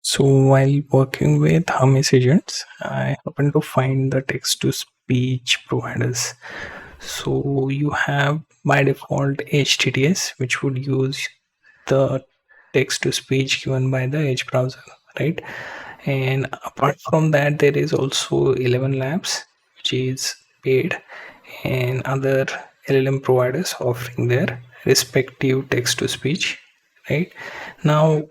So while working with Hermes-agents, I happen to find the text-to-speech providers. So you have by default HTTS, which would use the text-to-speech given by the Edge browser, right? And apart from that, there is also 11 Labs, which is paid, and other LLM providers offering their respective text-to-speech, right? Now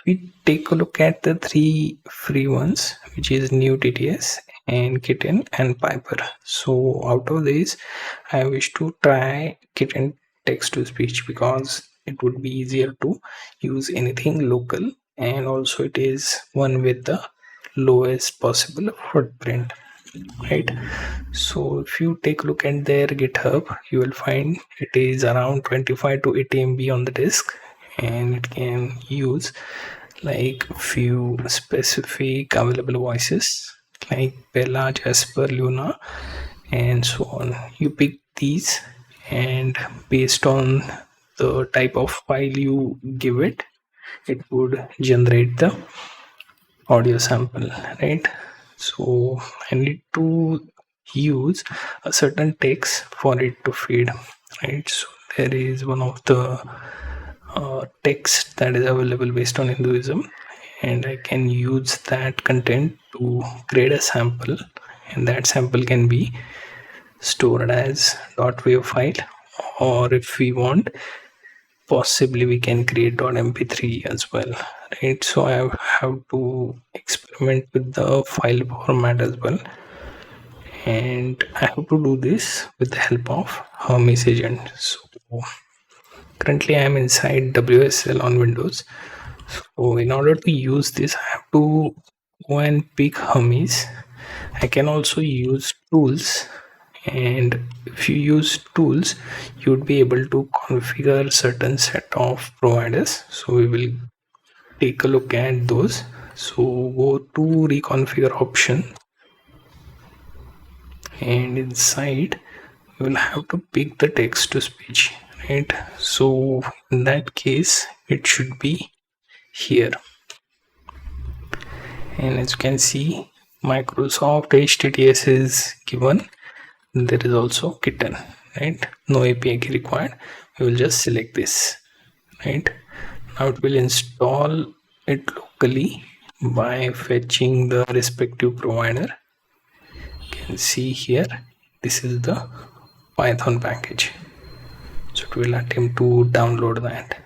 we take a look at the three free ones, which is New TTS and Kitten and Piper. So out of these, I wish to try Kitten text to speech because it would be easier to use anything local, and also it is one with the lowest possible footprint, right? So if you take a look at their GitHub, you will find it is around 25 to 80 MB on the disk, and it can use like few specific available voices like Bella, Jasper, Luna, and so on. You pick these, and based on the type of file you give it, it would generate the audio sample, right? So I need to use a certain text for it to feed, right? So there is one of the text that is available based on Hinduism, and I can use that content to create a sample, and that sample can be stored as .wav file, or if we want, possibly we can create .mp3 as well, right? So I have to experiment with the file format as well, and I have to do this with the help of Hermes-agent. So currently I am inside WSL on Windows. So in order to use this, I have to go and pick Hermes. I can also use tools, and if you use tools, you would be able to configure certain set of providers. So we will take a look at those. So go to reconfigure option, and inside we will have to pick the text to speech, right? So in that case, it should be here, and as you can see, Microsoft HTTS is given. There is also Kitten, right? No API key required. We will just select this, right? Now it will install it locally by fetching the respective provider. You can see here, this is the Python package. So it will attempt to download that,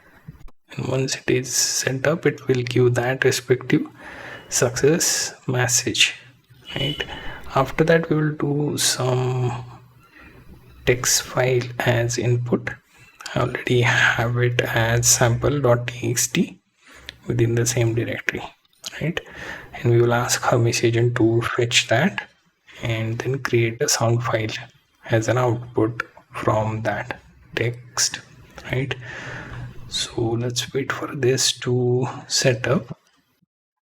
and once it is set up, it will give that respective success message, right? After that, we will do some text file as input. I already have it as sample.txt within the same directory, right? And we will ask Hermes-agent to fetch that and then create a sound file as an output from that text, right? So let's wait for this to set up.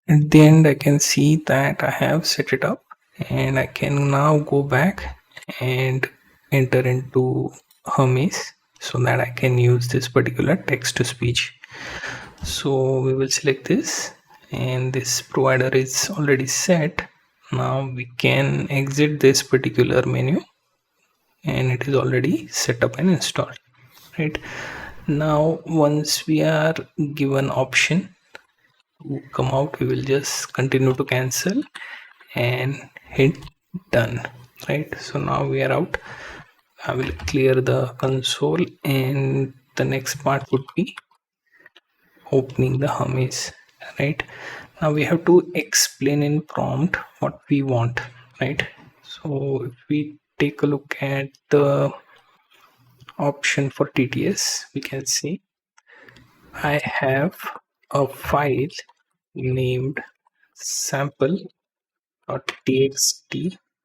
At the end, I can see that I have set it up, and I can now go back and enter into Hermes so that I can use this particular text to speech. So we will select this, and this provider is already set. Now we can exit this particular menu, and it is already set up and installed, right? Now once we are given option to come out, we will just continue to cancel and hit done, right? So now we are out. I will clear the console, and the next part would be opening the Hermes, right? Now we have to explain in prompt what we want, right? So if we take a look at the option for TTS, we can see I have a file named sample.txt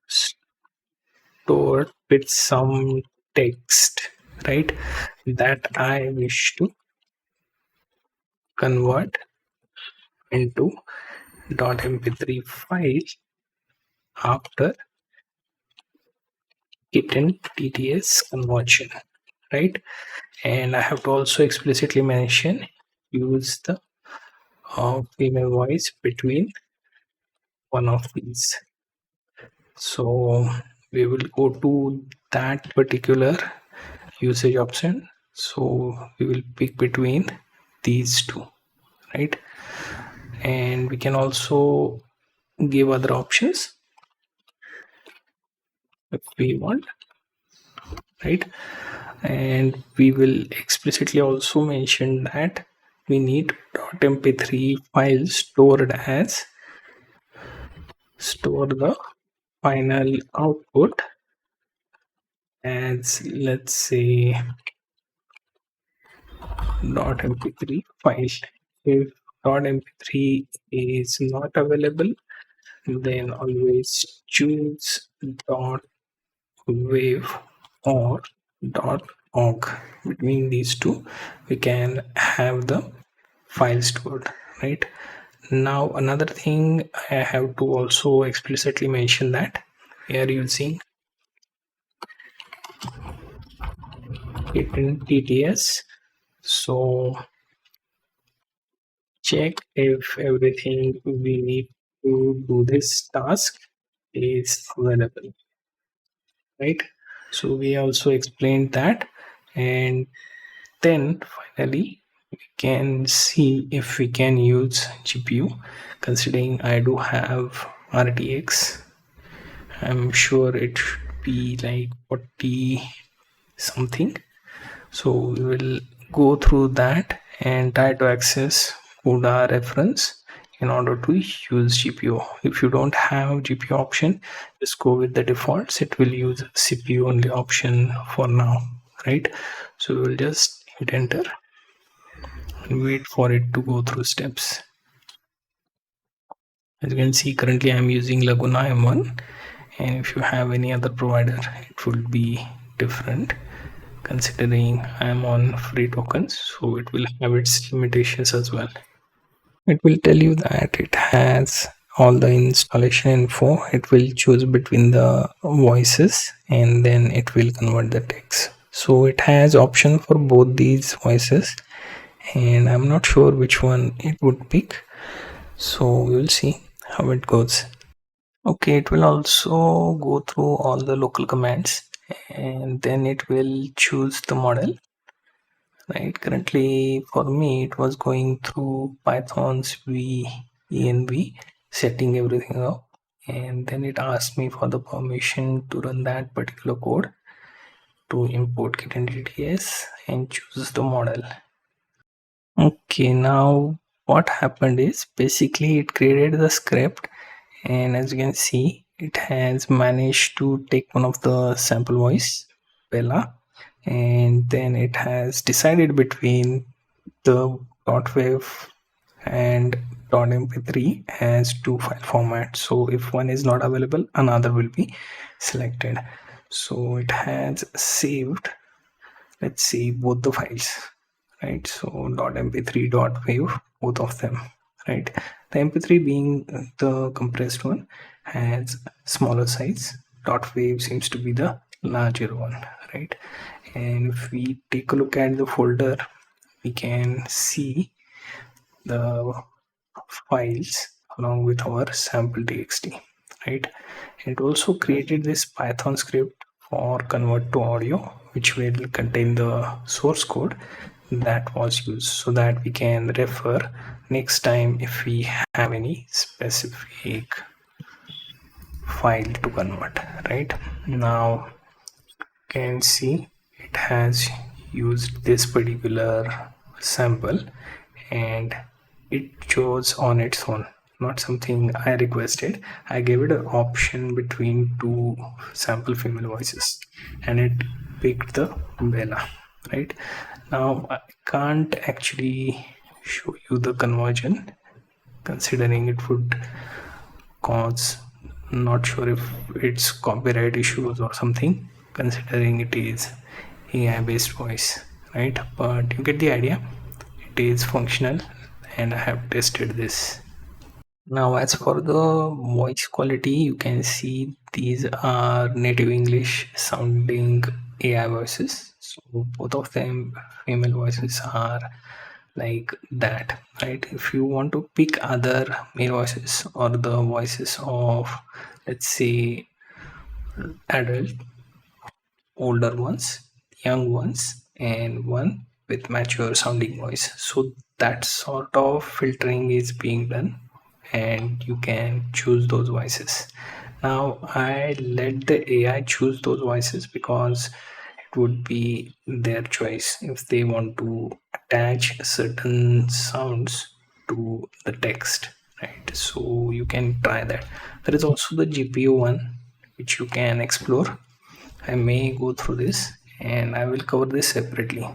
stored with some text, right, that I wish to convert into .mp3 file after KittenTTS conversion, right? And I have to also explicitly mention use the a female voice between one of these. So we will go to that particular usage option. So we will pick between these two, right? And we can also give other options if we want, right? And we will explicitly also mention that we need .mp3 file stored as store the final output as, let's say, .mp3 file. If .mp3 is not available, then always choose .wave or .org. Between these two we can have the file stored, right? Now another thing I have to also explicitly mention that we are using KittenTTS. So check if everything we need to do this task is available, right? So we also explained that, and then finally we can see if we can use GPU. Considering I do have RTX, I'm sure it should be like 40 something. So we will go through that and try to access CUDA reference in order to use GPU. If you don't have GPU option, just go with the defaults. It will use CPU only option for now, right? So we will just hit enter and wait for it to go through steps. As you can see, currently I'm using Laguna M1, and if you have any other provider, it would be different. Considering I'm on free tokens, so it will have its limitations as well. It will tell you that it has all the installation info. It will choose between the voices and then it will convert the text. So it has option for both these voices, and I'm not sure which one it would pick. So we will see how it goes. Okay, it will also go through all the local commands and then it will choose the model, right? Currently for me it was going through Python's env, setting everything up, and then it asked me for the permission to run that particular code to import KittenTTS and choose the model. Okay, now what happened is basically it created the script, and as you can see it has managed to take one of the sample voice, Bella, and then it has decided between the .wave and .mp3 as two file formats. So if one is not available, another will be selected. So it has saved, let's see, both the files, right? So .mp3, .wave, both of them, right? The mp3 being the compressed one has smaller size, .wave seems to be the larger one, right? And if we take a look at the folder, we can see the files along with our sample txt, right? It also created this Python script for convert to audio, which will contain the source code that was used, so that we can refer next time if we have any specific file to convert, right? Now you can see it has used this particular sample and it chose on its own, not something I requested. I gave it an option between two sample female voices and it picked the Bella, right? Now I can't actually show you the conversion, considering it would cause, not sure if it's copyright issues or something, considering it is AI based voice, right? But you get the idea. It is functional and I have tested this. Now as for the voice quality, you can see these are native English sounding AI voices. So both of them female voices are like that, right? If you want to pick other male voices or the voices of, let's say, adult, older ones, young ones, and one with mature sounding voice, so that sort of filtering is being done, and you can choose those voices. Now I let the AI choose those voices because it would be their choice if they want to attach certain sounds to the text, right? So you can try that. There is also the GPU one which you can explore. I may go through this and I will cover this separately.